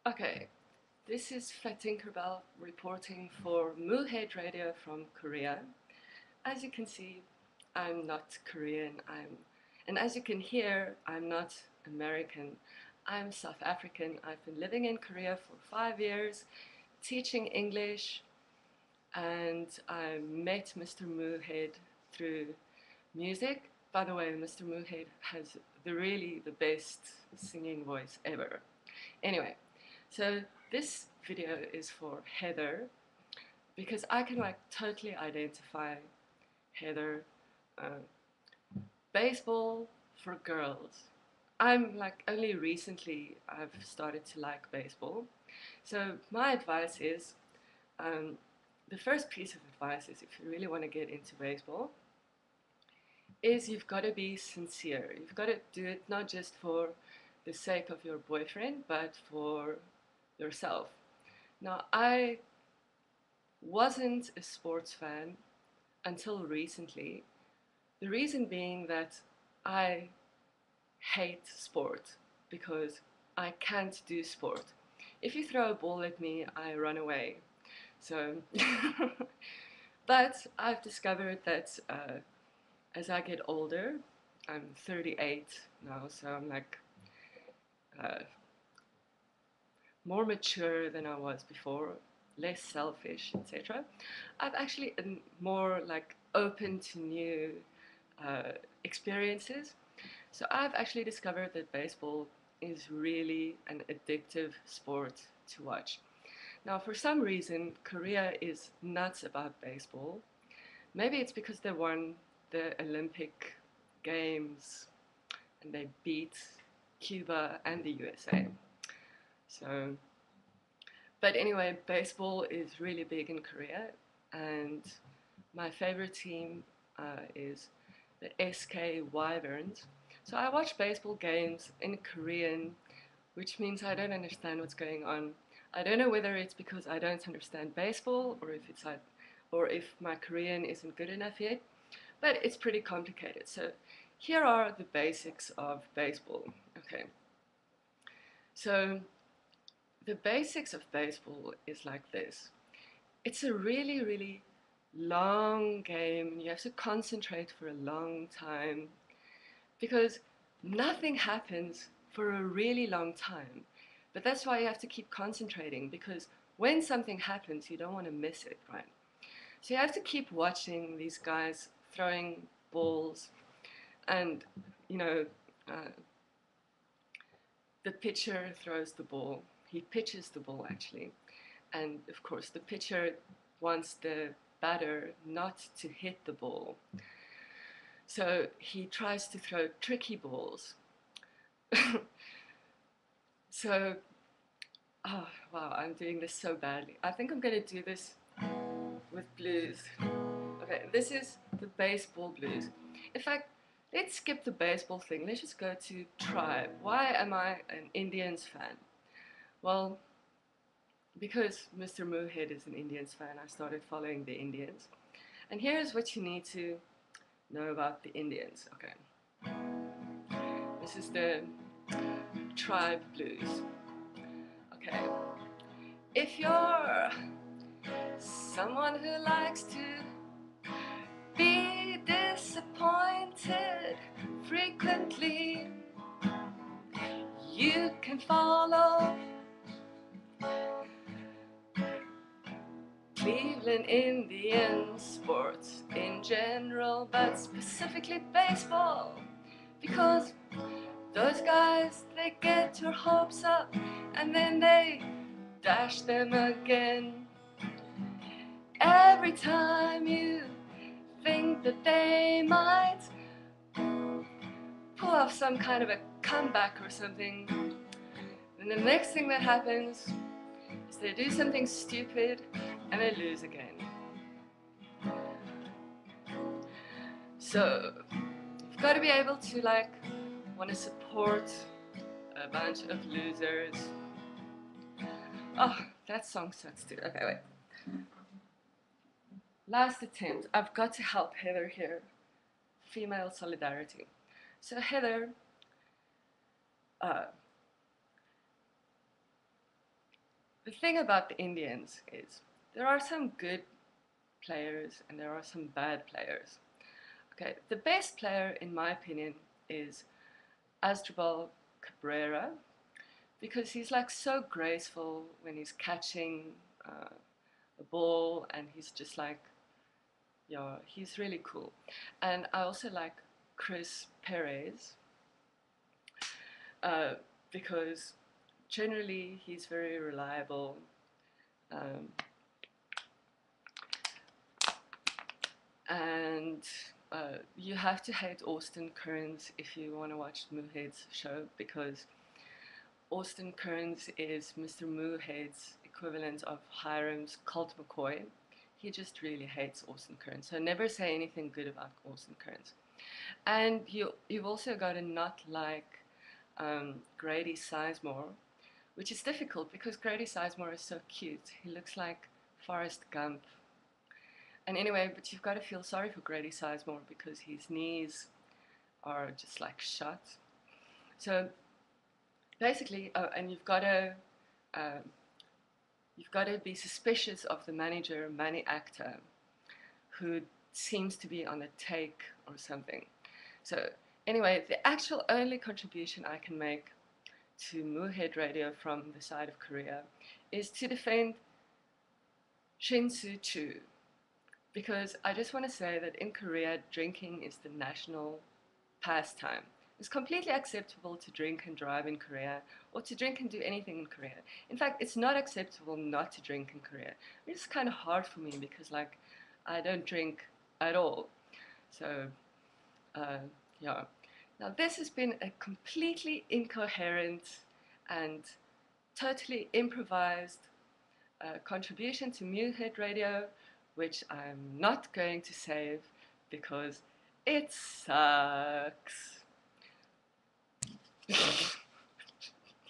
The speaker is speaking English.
Okay, this is fatinkerbell reporting for Moohead Radio from Korea. As you can see, I'm not Korean. And as you can hear, I'm not American. I'm South African. I've been living in Korea for 5 years, teaching English, and I met Mr. Moohead through music. By the way, Mr. Moohead has the best singing voice ever. Anyway, so this video is for Heather because I can totally identify Heather. Uh, Baseball for girls. I'm only recently I've started to like baseball. So my advice is, um, the first piece of advice is if you really want to get into baseball, is you've got to be sincere. You've got to do it not just for the sake of your boyfriend, but for yourself. Now, I wasn't a sports fan until recently. The reason being that I hate sport because I can't do sport. If you throw a ball at me, I run away. So, but I've discovered that as I get older, I'm 38 now, so I'm uh, more mature than I was before, less selfish, etc. I've actually been more open to new experiences. So I've actually discovered that baseball is really an addictive sport to watch. Now, for some reason, Korea is nuts about baseball. Maybe it's because they won the Olympic Games and they beat Cuba and the USA. So, but anyway, baseball is really big in Korea, and my favorite team is the SK Wyverns. So I watch baseball games in Korean, which means I don't understand what's going on. I don't know whether it's because I don't understand baseball or if my Korean isn't good enough yet, but it's pretty complicated. So here are the basics of baseball. Okay. So the basics of baseball is like this. It's a really, really long game. You have to concentrate for a long time because nothing happens for a really long time. But that's why you have to keep concentrating, because when something happens, you don't want to miss it, right? So you have to keep watching these guys throwing balls, and you know, uh, the pitcher throws the ball. He pitches the ball actually, and of course the pitcher wants the batter not to hit the ball. So he tries to throw tricky balls. So, oh wow, I'm doing this so badly. I think I'm gonna do this with blues. Okay, this is the baseball blues. In fact, let's skip the baseball thing. Let's just go to tribe. Why am I an Indians fan? Well, because Mr. Moohead is an Indians fan, I started following the Indians. And here's what you need to know about the Indians. Okay, this is the tribe blues. Okay, if you're someone who likes to be disappointed frequently, you can follow Cleveland Indians, sports in general, but specifically baseball, because those guys, they get your hopes up and then they dash them again. Every time you think that they might pull off some kind of a comeback or something, and the next thing that happens is they do something stupid and they lose again. So you've got to be able to want to support a bunch of losers. Oh, that song sucks too. Okay, wait. Last attempt. I've got to help Heather here. Female solidarity. So Heather, uh, the thing about the Indians is there are some good players and there are some bad players. Okay, the best player, in my opinion, is Asdrubal Cabrera because he's like so graceful when he's catching a ball, and he's just like, yeah, he's really cool. And I also like Chris Perez uh, because generally he's very reliable. Um, and you have to hate Austin Kearns if you want to watch Moohead's show, because Austin Kearns is Mr. Moohead's equivalent of Hiram's Colt McCoy. He just really hates Austin Kearns, so never say anything good about Austin Kearns. And you've also got to not like Grady Sizemore, which is difficult because Grady Sizemore is so cute. He looks like Forrest Gump. And anyway, but you've got to feel sorry for Grady Sizemore because his knees are just like shot. So basically, oh, and um, you've got to be suspicious of the manager, Manny Actor, who seems to be on a take or something. So anyway, the actual only contribution I can make to Moohead Radio from the side of Korea is to defend Shin Soo-choo, because I just want to say that in Korea, drinking is the national pastime. It's completely acceptable to drink and drive in Korea, or to drink and do anything in Korea. In fact, it's not acceptable not to drink in Korea. It's kind of hard for me because, like, I don't drink at all. So, uh, yeah. Now, this has been a completely incoherent and totally improvised contribution to Moohead Radio, which I'm not going to save because it sucks.